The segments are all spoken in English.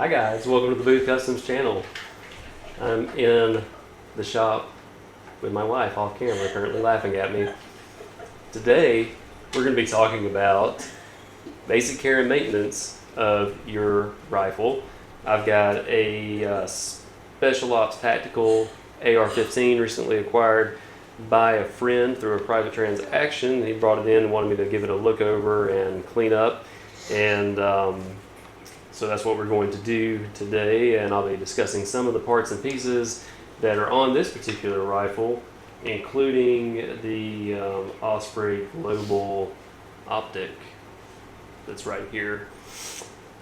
Hi guys, welcome to the Booth Customs channel. I'm in the shop with my wife off camera, currently laughing at me. Today, we're going to be talking about basic care and maintenance of your rifle. I've got a Special Ops Tactical AR-15 recently acquired by a friend through a private transaction. He brought it in and wanted me to give it a look over and clean up. And so that's what we're going to do today, and I'll be discussing some of the parts and pieces that are on this particular rifle, including the Osprey Global Optic that's right here.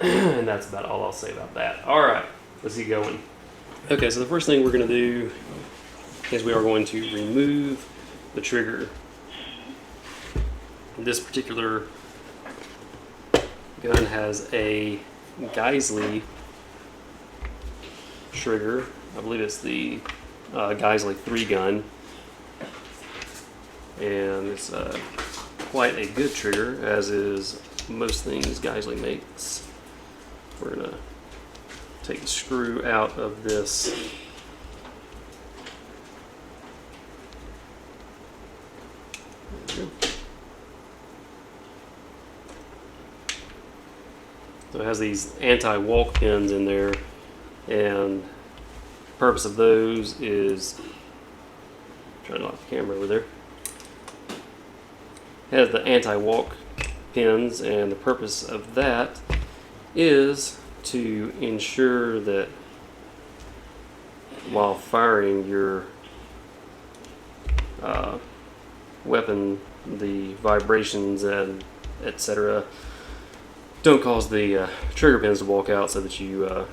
And that's about all I'll say about that. All right, let's get going. Okay, so the first thing we're going to do is we are going to remove the trigger. This particular gun has a Geisley trigger. I believe it's the Geisley 3 gun, and it's quite a good trigger, as is most things Geisley makes. We're gonna take the screw out of this So it has these anti-walk pins in there, and the purpose of those is, trying to lock the camera over there. It has the anti-walk pins, and the purpose of that is to ensure that while firing your weapon, the vibrations and etc. don't cause the trigger pins to walk out, so that you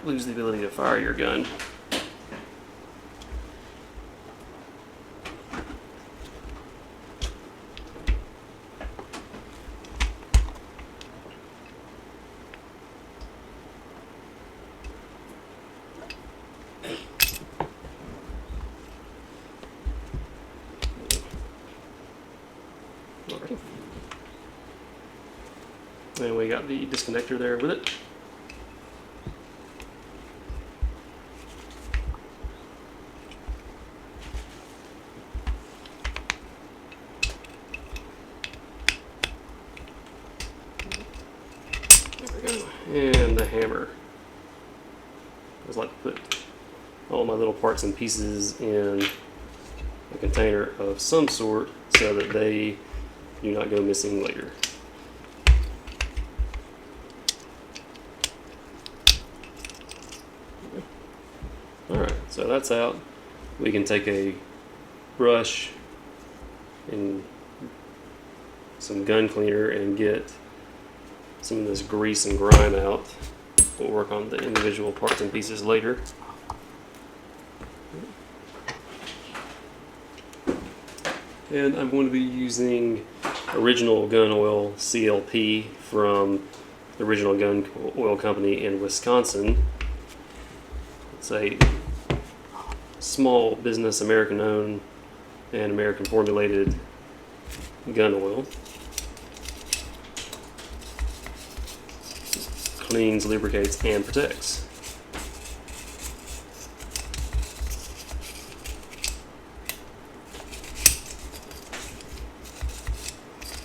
lose the ability to fire your gun. And we got the disconnector there with it. There we go. And the hammer. I just like to put all my little parts and pieces in a container of some sort so that they do not go missing later. Alright, so that's out. We can take a brush and some gun cleaner and get some of this grease and grime out. We'll work on the individual parts and pieces later. And I'm going to be using Original Gun Oil CLP from the Original Gun Oil Company in Wisconsin. It's a small business, American owned and American formulated gun oil. Cleans, lubricates, and protects.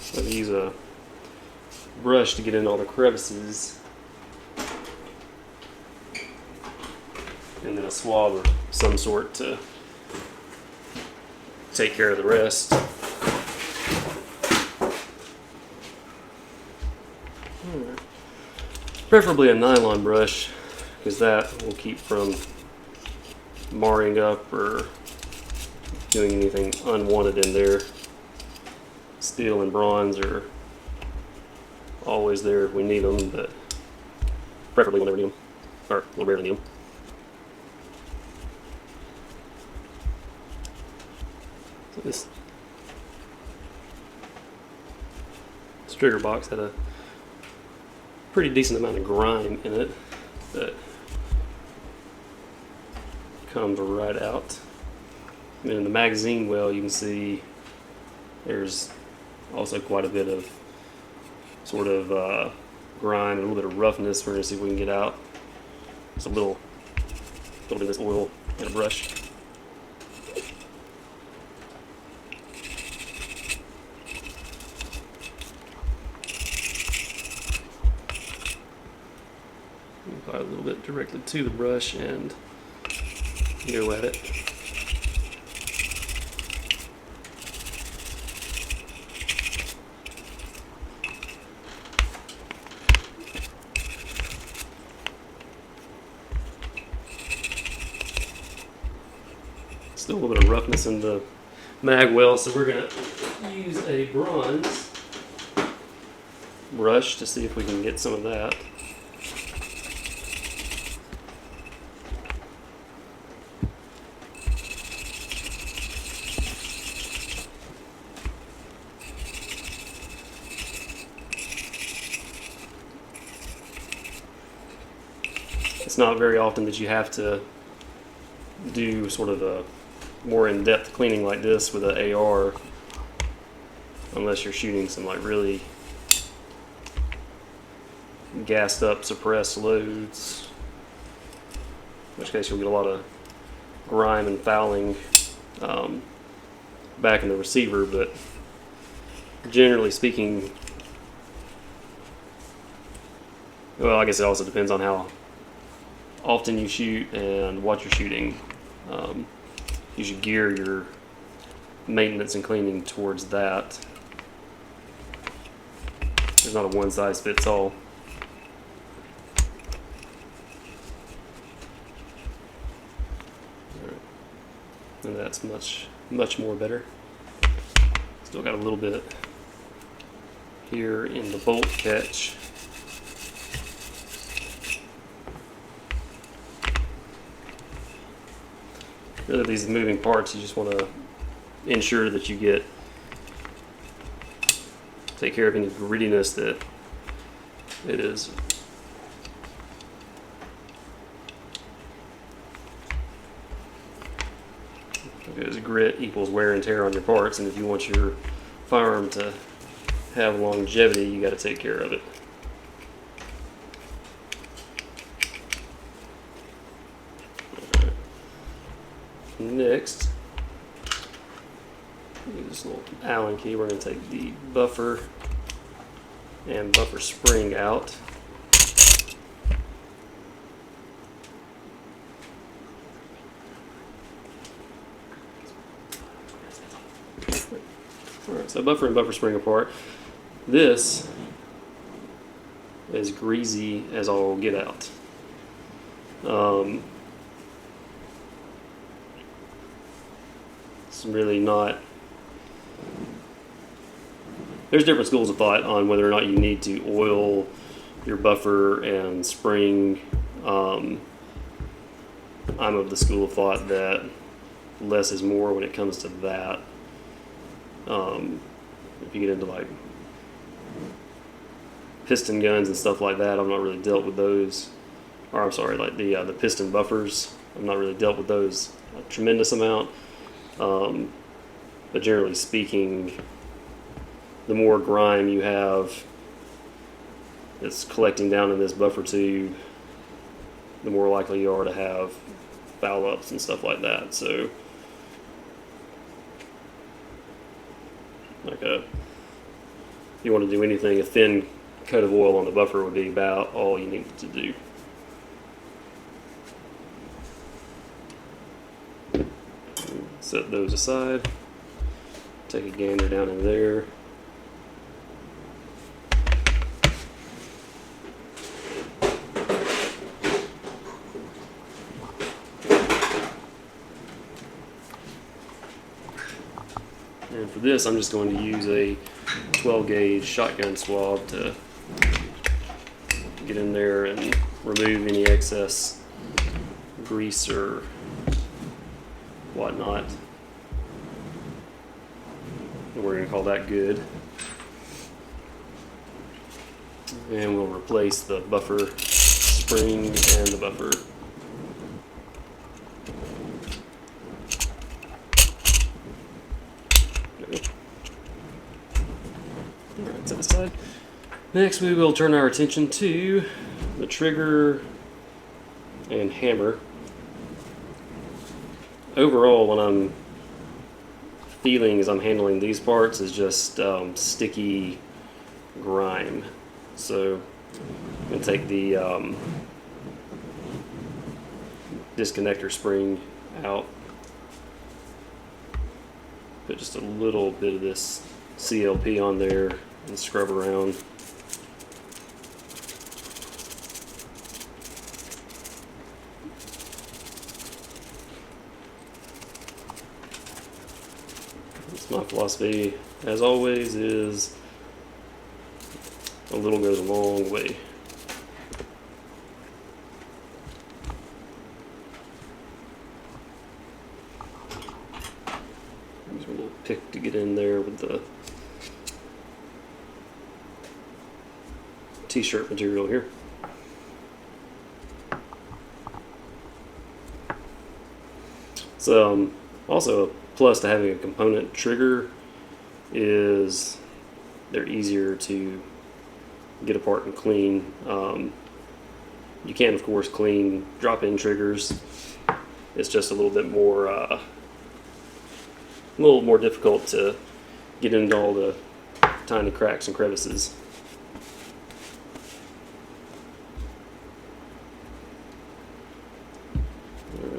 So I use a brush to get in all the crevices, and then a swab of some sort to take care of the rest. Preferably a nylon brush, because that will keep from marring up or doing anything unwanted in there. Steel and bronze are always there if we need them, but preferably we'll never need them, or we'll rarely need them. So this trigger box had a pretty decent amount of grime in it that comes right out. And in the magazine well, you can see there's also quite a bit of sort of grime and a little bit of roughness. We're going to see if we can get out just a little bit of this oil in a brush. Apply a little bit directly to the brush and go at it. Still a little bit of roughness in the mag well, so we're going to use a bronze brush to see if we can get some of that. It's not very often that you have to do sort of a more in-depth cleaning like this with an AR, unless you're shooting some like really gassed up suppressed loads, in which case you'll get a lot of grime and fouling back in the receiver. But generally speaking, well, I guess it also depends on how often you shoot and what you're shooting. You should gear your maintenance and cleaning towards that. There's not a one size fits all. And that's much more better. Still got a little bit here in the bolt catch. Really, these moving parts, you just want to ensure that you take care of any grittiness that it is. Because grit equals wear and tear on your parts, and if you want your firearm to have longevity, you got to take care of it. Next, use this little Allen key. We're going to take the buffer and buffer spring out. Alright, so buffer and buffer spring apart. This is greasy as all get out. It's really not. There's different schools of thought on whether or not you need to oil your buffer and spring. I'm of the school of thought that less is more when it comes to that. If you get into like piston guns and stuff like that, I've not really dealt with those. Or I'm sorry, like the piston buffers, I've not really dealt with those a tremendous amount. But generally speaking, the more grime you have that's collecting down in this buffer tube, the more likely you are to have foul ups and stuff like that. So, if you want to do anything, a thin coat of oil on the buffer would be about all you need to do. Set those aside. Take a gander down in there. And for this, I'm just going to use a 12 gauge shotgun swab to get in there and remove any excess grease or whatnot. And we're going to call that good. And we'll replace the buffer spring and the buffer. Alright, set aside. Next, we will turn our attention to the trigger and hammer. Overall, what I'm feeling as I'm handling these parts is just sticky grime. So I'm going to take the disconnector spring out, put just a little bit of this CLP on there and scrub around. My philosophy, as always, is a little goes a long way. Use a little pick to get in there with the t-shirt material here. So also a plus to having a component trigger is they're easier to get apart and clean. You can, of course, clean drop-in triggers. It's just a little bit more, difficult to get into all the tiny cracks and crevices.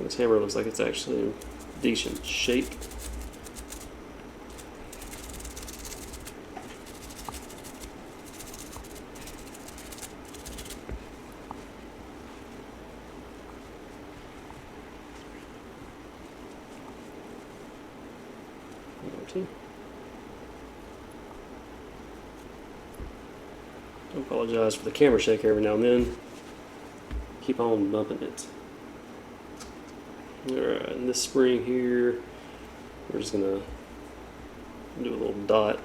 This hammer looks like it's actually in decent shape. I apologize for the camera shake every now and then. Keep on bumping it. Alright, and this spring here, we're just gonna do a little dot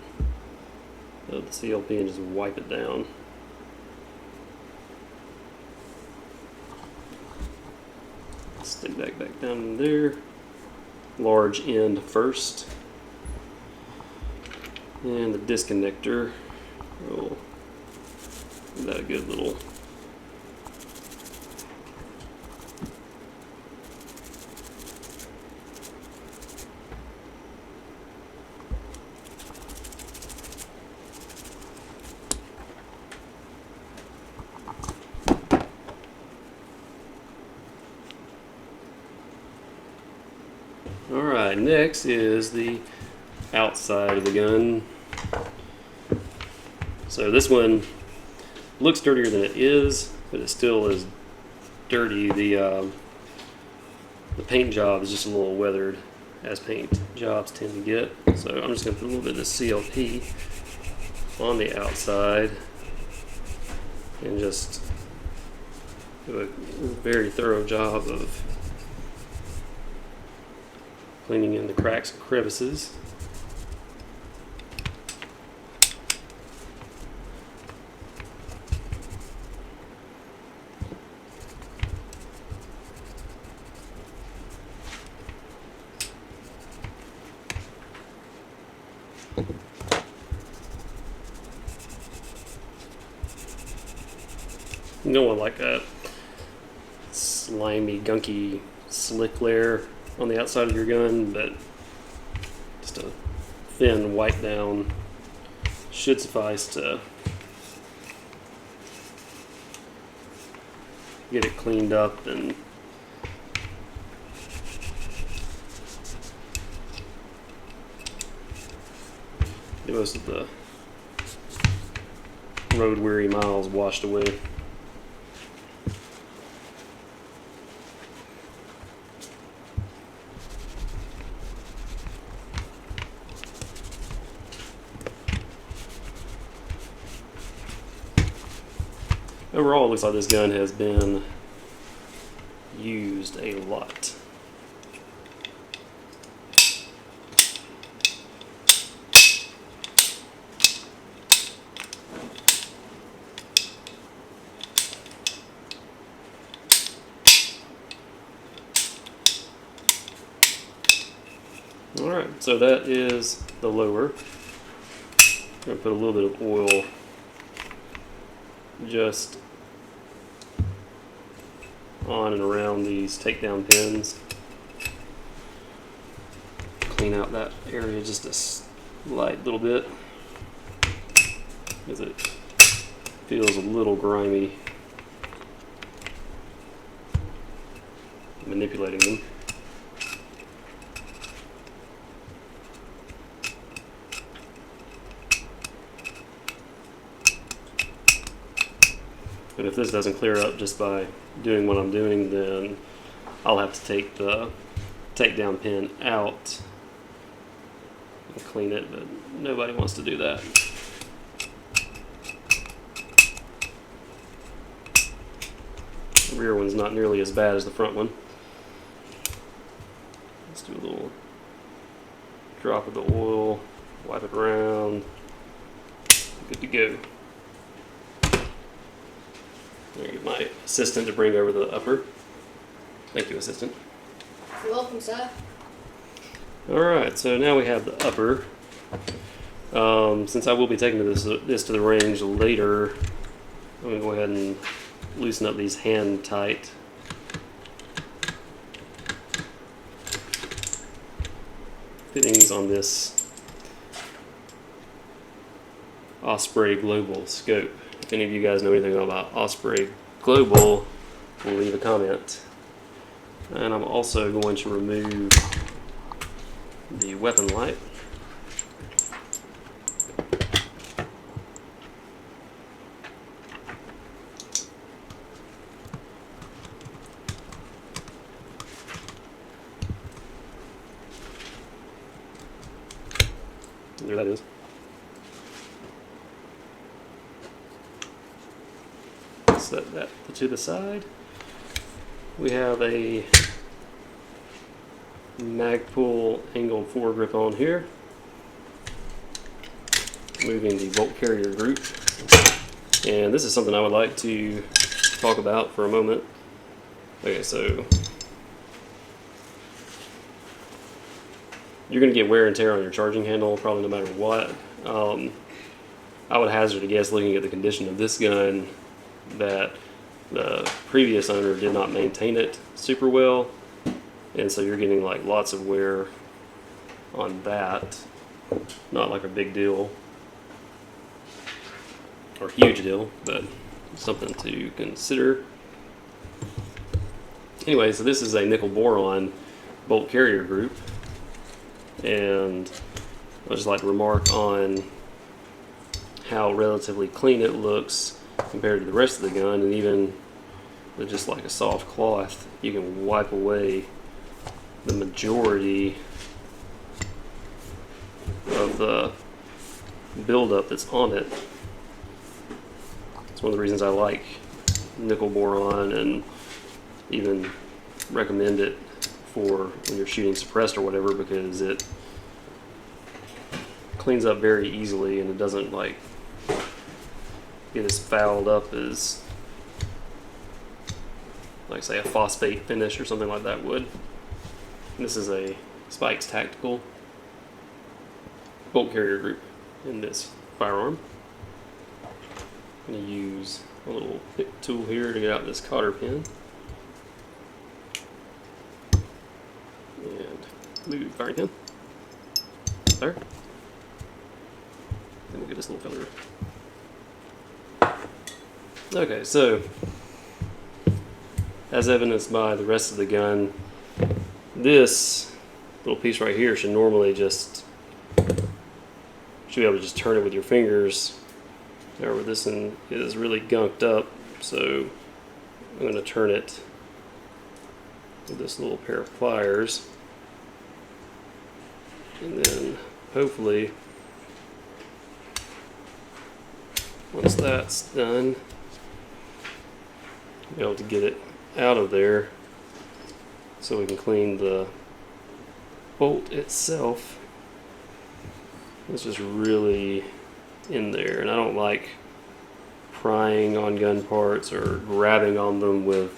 of the CLP and just wipe it down. Stick that back down in there. Large end first. And the disconnector, we'll give that a good little Alright, next is the outside of the gun. So this one looks dirtier than it is, but it still is dirty. The paint job is just a little weathered, as paint jobs tend to get. So I'm just going to put a little bit of this CLP on the outside and just do a very thorough job of cleaning in the cracks and crevices. You don't want like a slimy, gunky, slick layer on the outside of your gun, but just a thin wipe down should suffice to get it cleaned up and get most of the road weary miles washed away. Overall, it looks like this gun has been used a lot. Alright, so that is the lower. I'm going to put a little bit of oil just on and around these takedown pins. Clean out that area just a slight little bit, because it feels a little grimy manipulating them. And if this doesn't clear up just by doing what I'm doing, then I'll have to take the takedown pin out and clean it, but nobody wants to do that. The rear one's not nearly as bad as the front one. Let's do a little drop of the oil, wipe it around, good to go. I'm going to get my assistant to bring over the upper. Thank you, assistant. You're welcome, sir. Alright, so now we have the upper. Since I will be taking this to the range later, I'm going to go ahead and loosen up these hand tight. Fittings on this Osprey Global scope. If any of you guys know anything about Osprey Global, we'll leave a comment. And I'm also going to remove the weapon light. There that is. Set that to the side. We have a Magpul angled foregrip on here. Moving the bolt carrier group. And this is something I would like to talk about for a moment. Okay, so you're going to get wear and tear on your charging handle probably no matter what. I would hazard a guess, looking at the condition of this gun, that the previous owner did not maintain it super well, and so you're getting like lots of wear on that. Not like a big deal or huge deal, but something to consider. Anyway, so this is a nickel boron bolt carrier group, and I'd just like to remark on how relatively clean it looks compared to the rest of the gun, and even with just like a soft cloth, you can wipe away the majority of the buildup that's on it. It's one of the reasons I like nickel boron and even recommend it for when you're shooting suppressed or whatever, because it cleans up very easily and it doesn't like get as fouled up as, like, say, a phosphate finish or something like that would. This is a Spikes Tactical bolt carrier group in this firearm. I'm going to use a little pick tool here to get out this cotter pin and move firing pin there. Then we'll get this little feather. Okay, so as evidenced by the rest of the gun, this little piece right here should normally just be able to just turn it with your fingers. However, this one is really gunked up, so I'm going to turn it with this little pair of pliers, and then hopefully once that's done, be able to get it out of there so we can clean the bolt itself. It's just really in there, and I don't like prying on gun parts or grabbing on them with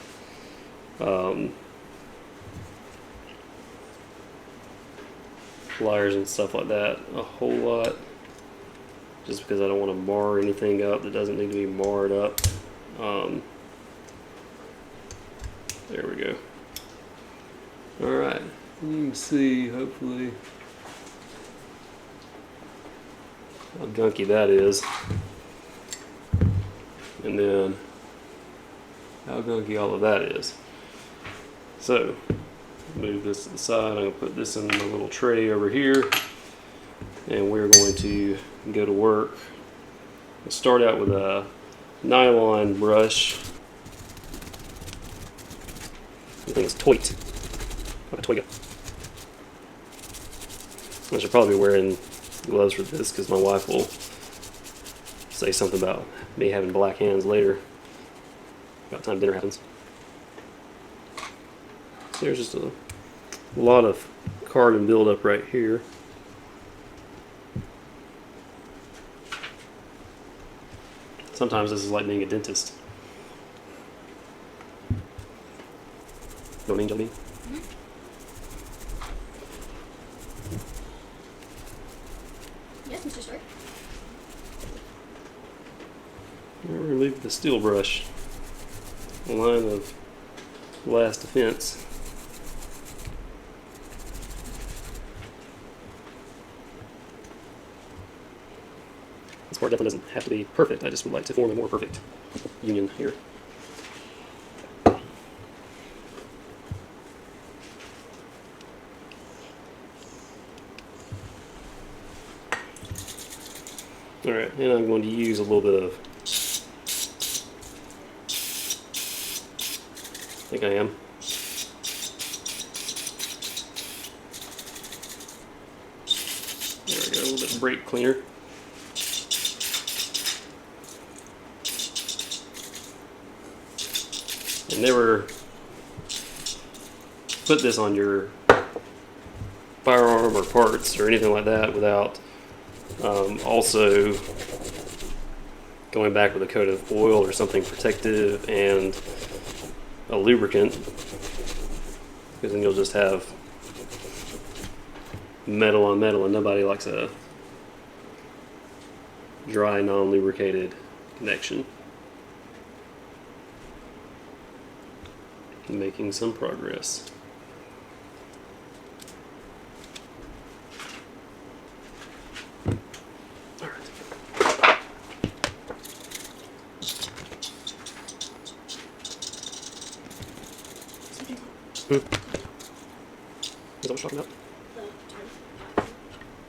pliers and stuff like that a whole lot. just because I don't want to mar anything up that doesn't need to be marred up. There we go. Alright, you can see, hopefully, how gunky that is. And then how gunky all of that is. So, move this to the side. I'm going to put this in a little tray over here. And we're going to go to work. We'll start out with a nylon brush. I think it's Toit. Like a Toiga. I should probably be wearing gloves for this because my wife will say something about me having black hands later. About time dinner happens. So there's just a lot of carbon buildup right here. Sometimes this is like being a dentist. Know what I mean, Jelly? Yes, Mr. Stark. We're going to leave the steel brush, a line of last defense. This part definitely doesn't have to be perfect. I just would like to form a more perfect union here. Alright, and I'm going to use a little bit of, I think I am. There we go, a little bit of brake cleaner. And never put this on your firearm or parts or anything like that without also going back with a coat of oil or something protective and a lubricant, because then you'll just have metal on metal, and nobody likes a dry, non-lubricated connection. Making some progress. Is that what you're talking about?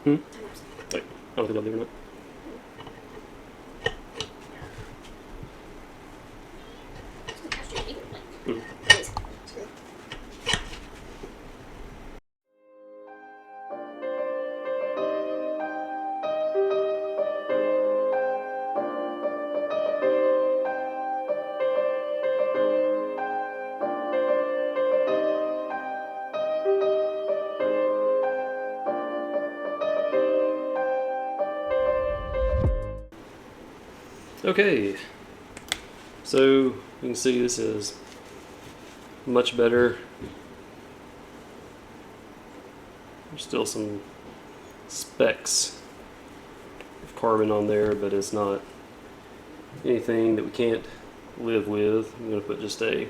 Wait, I don't think I'll leave or not. Okay, so you can see this is much better. There's still some specks of carbon on there, but it's not anything that we can't live with. I'm going to put just a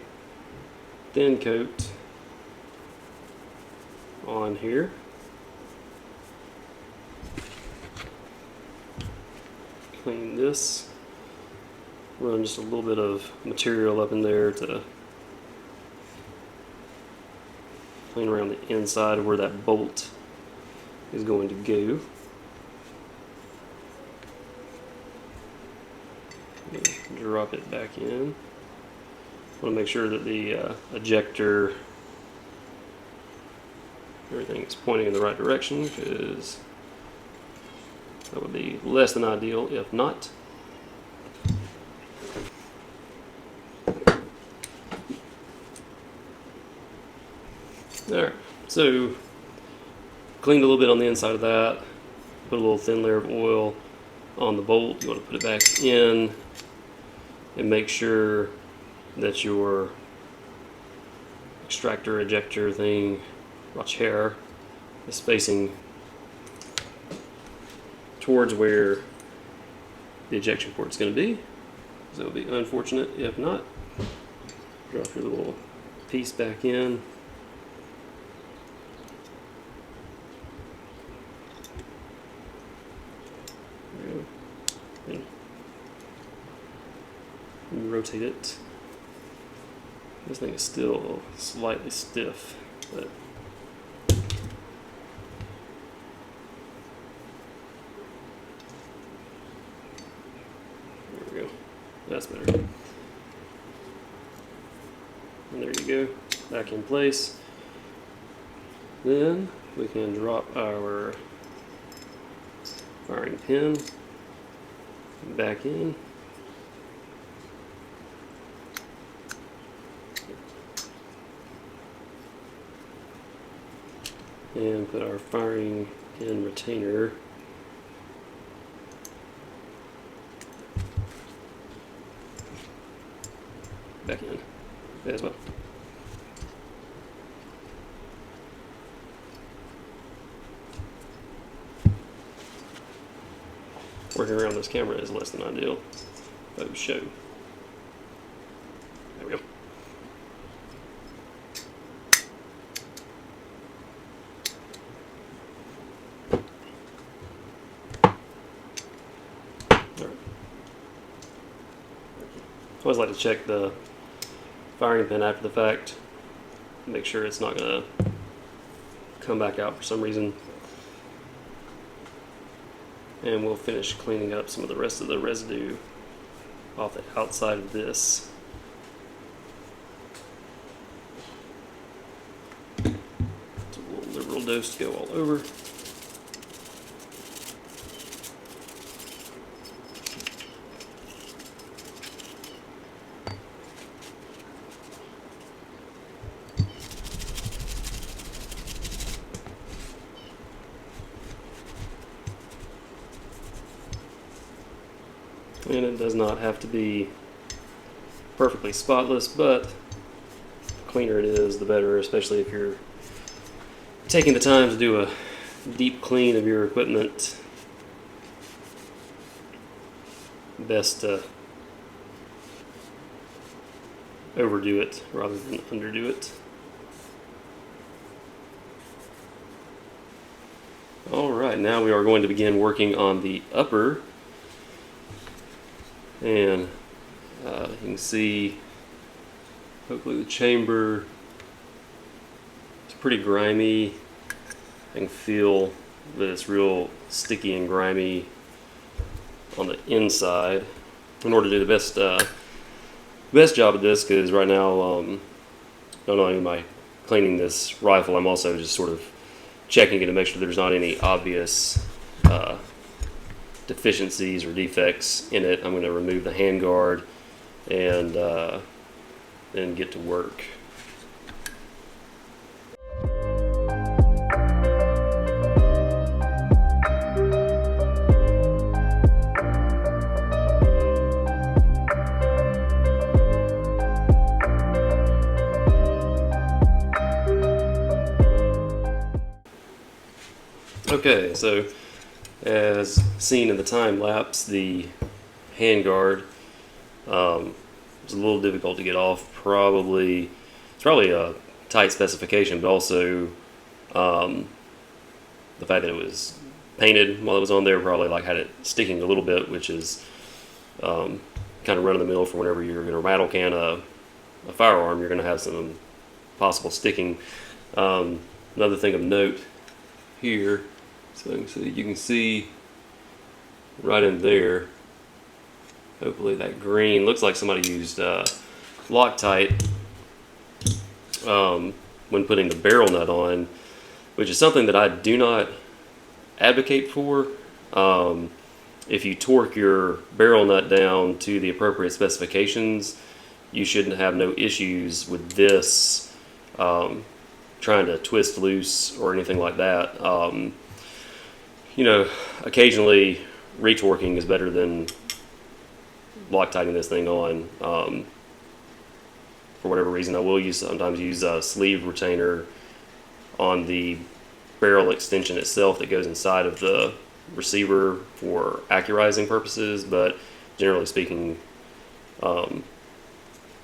thin coat on here. Clean this. Run just a little bit of material up in there to clean around the inside of where that bolt is going to go. Drop it back in. I want to make sure that the ejector, everything is pointing in the right direction, because that would be less than ideal if not. Alright, so cleaned a little bit on the inside of that, put a little thin layer of oil on the bolt. You want to put it back in and make sure that your extractor ejector thing, watch hair, is facing towards where the ejection port's going to be. So it would be unfortunate if not. Drop your little piece back in. There we go. And rotate it. This thing is still slightly stiff, but there we go. That's better. And there you go, back in place. Then we can drop our firing pin back in. And put our firing pin retainer back in as well. Working around this camera is less than ideal. But it would show. There we go. I always like to check the firing pin after the fact, make sure it's not going to come back out for some reason. And we'll finish cleaning up some of the rest of the residue off the outside of this. It's a little liberal dose to go all over. And it does not have to be perfectly spotless, but the cleaner it is, the better, especially if you're taking the time to do a deep clean of your equipment. Best to overdo it rather than underdo it. Alright, now we are going to begin working on the upper. And you can see, hopefully the chamber is pretty grimy. I can feel that it's real sticky and grimy on the inside. In order to do the best job of this, because right now, not only am I cleaning this rifle, I'm also just sort of checking it to make sure there's not any obvious deficiencies or defects in it. I'm going to remove the handguard and then get to work. Okay, so as seen in the time lapse, the handguard was a little difficult to get off. It's probably a tight specification, but also the fact that it was painted while it was on there probably like had it sticking a little bit, which is kind of run of the mill for whenever you're going to rattle can a firearm. You're going to have some possible sticking. Another thing of note here. So you can see right in there, hopefully that green, looks like somebody used Loctite when putting the barrel nut on, which is something that I do not advocate for. If you torque your barrel nut down to the appropriate specifications, you shouldn't have no issues with this trying to twist loose or anything like that. You know, occasionally retorquing is better than Loctiting this thing on. For whatever reason, I will sometimes use a sleeve retainer on the barrel extension itself that goes inside of the receiver for accurizing purposes, but generally speaking,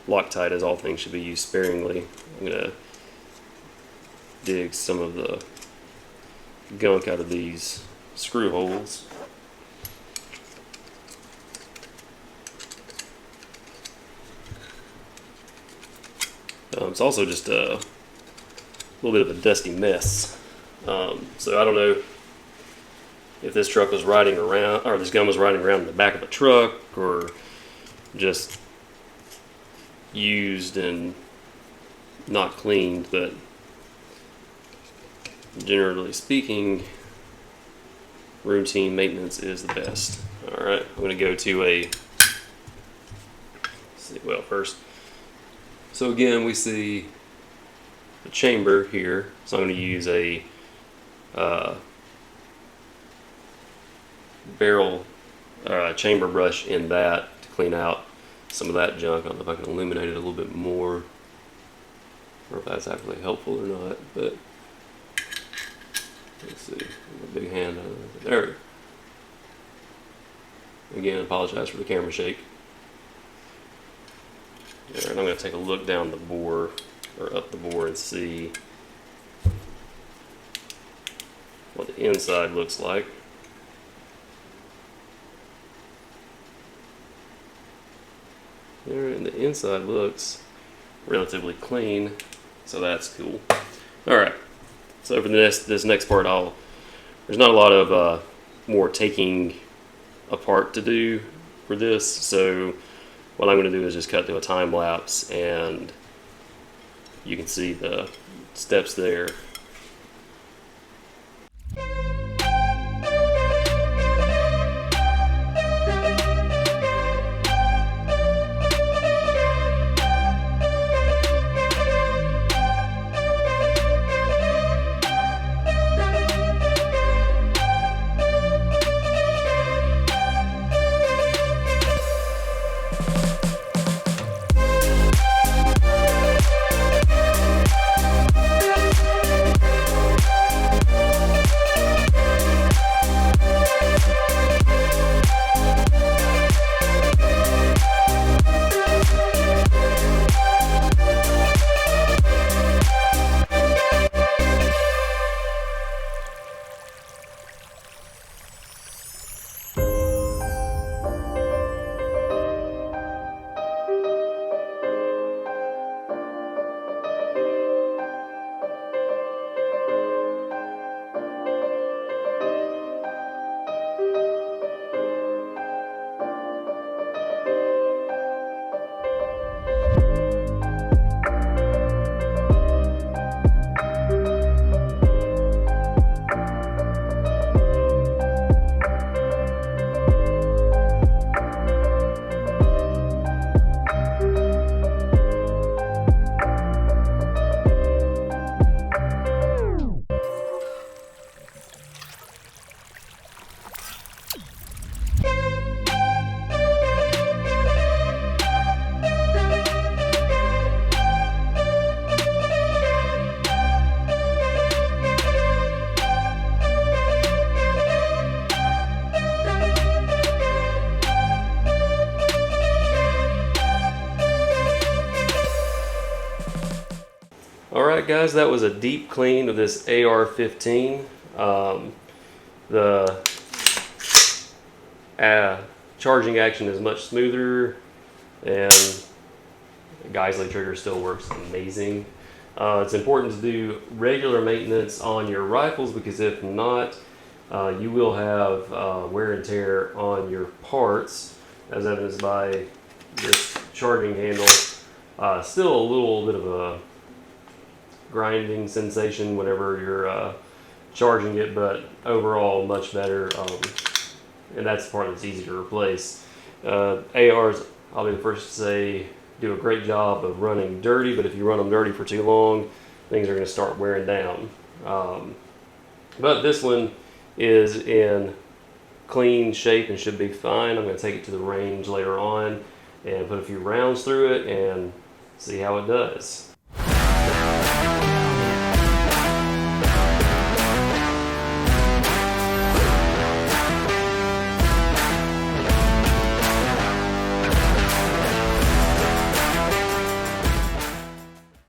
Loctite, as all things, should be used sparingly. I'm going to dig some of the gunk out of these screw holes. It's also just a little bit of a dusty mess. So I don't know if this truck was riding around, or this gun was riding around in the back of a truck, or just used and not cleaned, but generally speaking, routine maintenance is the best. Alright, I'm going to go to first. So again, we see the chamber here, so I'm going to use a barrel chamber brush in that to clean out some of that junk. I don't know if I can illuminate it a little bit more, or if that's actually helpful or not, but let's see. A big hand on it. There we go. Again, apologize for the camera shake. Alright, I'm going to take a look down the bore, or up the bore, and see what the inside looks like. There, and the inside looks relatively clean, so that's cool. Alright, so for this next part, there's not a lot of more taking apart to do for this, so what I'm going to do is just cut to a time lapse, and you can see the steps there. Alright guys, that was a deep clean of this AR-15. The charging action is much smoother, and the Geisley trigger still works amazing. It's important to do regular maintenance on your rifles, because if not, you will have wear and tear on your parts, as evidenced by this charging handle. Still a little bit of a grinding sensation whenever you're charging it, but overall much better, and that's the part that's easy to replace. ARs, I'll be the first to say, do a great job of running dirty, but if you run them dirty for too long, things are going to start wearing down. But this one is in clean shape and should be fine. I'm going to take it to the range later on and put a few rounds through it and see how it does.